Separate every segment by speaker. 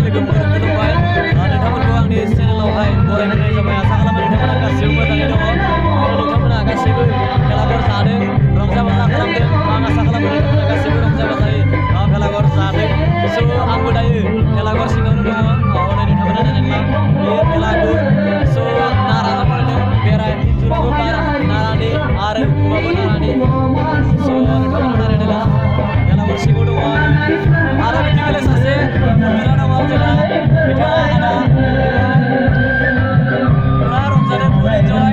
Speaker 1: लोगोफोर खुलुमबाय नोंथांमोनखौ आंनि चेनेलावहाय बरायनाय जाबाय आसा खालामो नोंथांमोना गासैबो मोजाङै दङ नोंथांमोना गासैबो खेलाफोर जादों रंजा बाजा खालामदों आं आसा खालामो नोंथांमोना गासैबो रंजा बाजायै भेलागर जादों स' आंबो दायो भेलागर सिङावनो दङ हनै नोंथांमोना नायनानै ला बेयो भेलागुर स' नाराजों बानायदों बेरा इन्जुराबो नारानि आरो उखुमाबो नारानि स' नोंथांमोना नायनानै ला भेलागर सिङाव दङ आरो बिदिनो सासे बिरा दङ जोंहा बिथाङा आदा पुरा रंजादों फुल इन्जय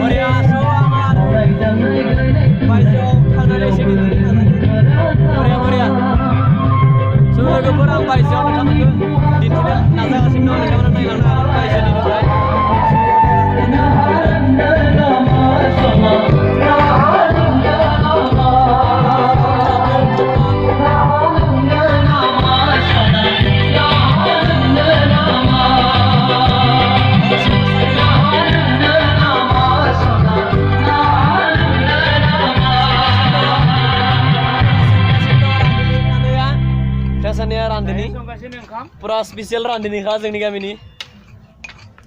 Speaker 1: बरिया स' आं बायजोआव थांनानै एसे दिन्थिनो नाजादों बरिया स' लोगोफोर आं बायजोआव नोंथांमोनखौ दिन्थिनो नाजागासिनो दं नोंथांमोना नायलांनो हागोन बायजोनिफ्राय रान्दिनि पुरा स्पेसियेल रान्दिनिखा जोंनि गामिनि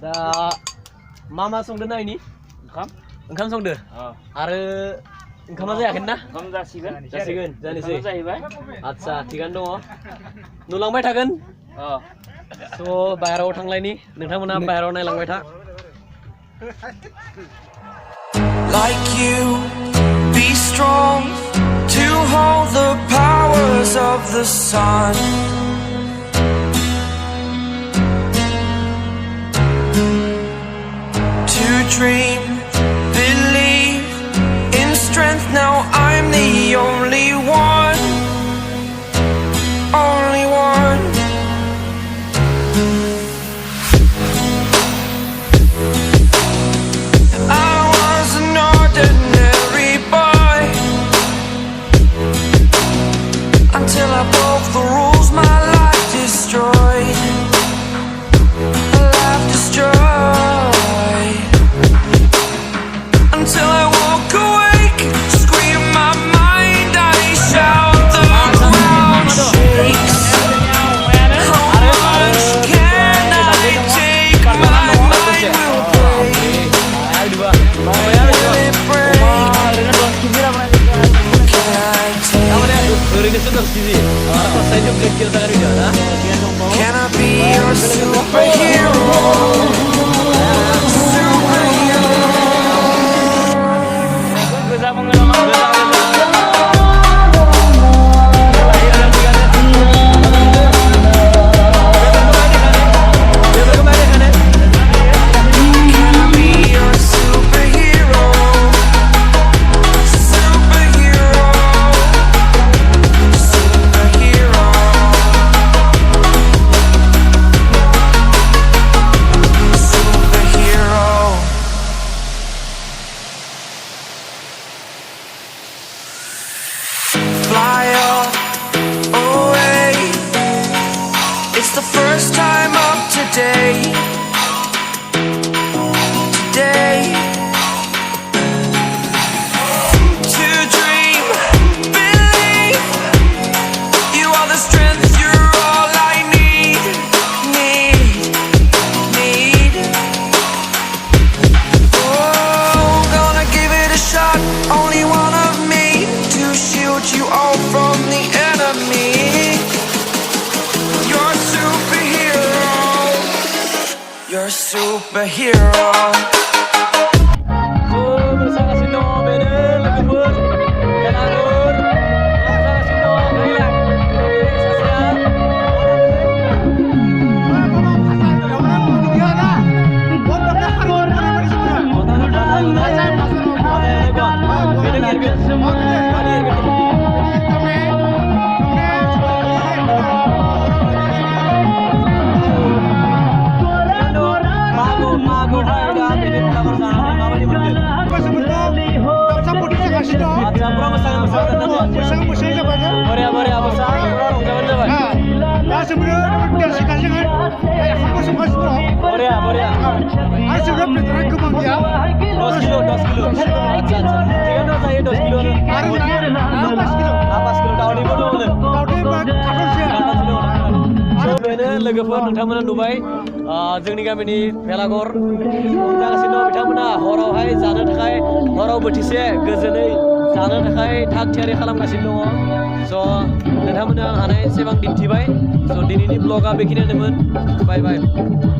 Speaker 1: दा मा संदो नायनि ओंखाम संदो आरो ओंखामा जायाखै ना ओंखाम जासिगोन जानोसै आच्छा थिगानो दङ नुलांबाय थागोन स' बाहेरायाव थांलायनि नोंथांमोना बाहेरायाव नायलांबाय था
Speaker 2: Like you, be strong to hold the powers of the sun. To dream, believe in strength. Now I'm the only one, only one. I was an ordinary boy until I broke the rules. My life destroyed, life destroyed. Until I woke awake, scream my mind, I shout, the ground shakes. How much can I take? My mind will break. Will it break? Can I take? Can I be your superhero? Fly away. It's the first time of today. Today. To dream, believe. You are the strength, you're all I need. Oh, gonna give it a shot. Only one of me to shield you all from the enemy. You're a superhero. You're a superhero.
Speaker 1: Apa kilo? लोगोफोर नोंथांमोना नुबाय जोंनि गामिनि भेलाघर जागासिनो दं बिथांमोना हरावहाय जानो थाखाय हराव बोथिसे गोजोनै जानो थाखाय थाग थियारि खालामगासिनो दङ स' नोंथांमोना हानाय एसेबां दिन्थिबाय स' दिनैनि ब्लगा बेखिनियानोमोन बाय बाय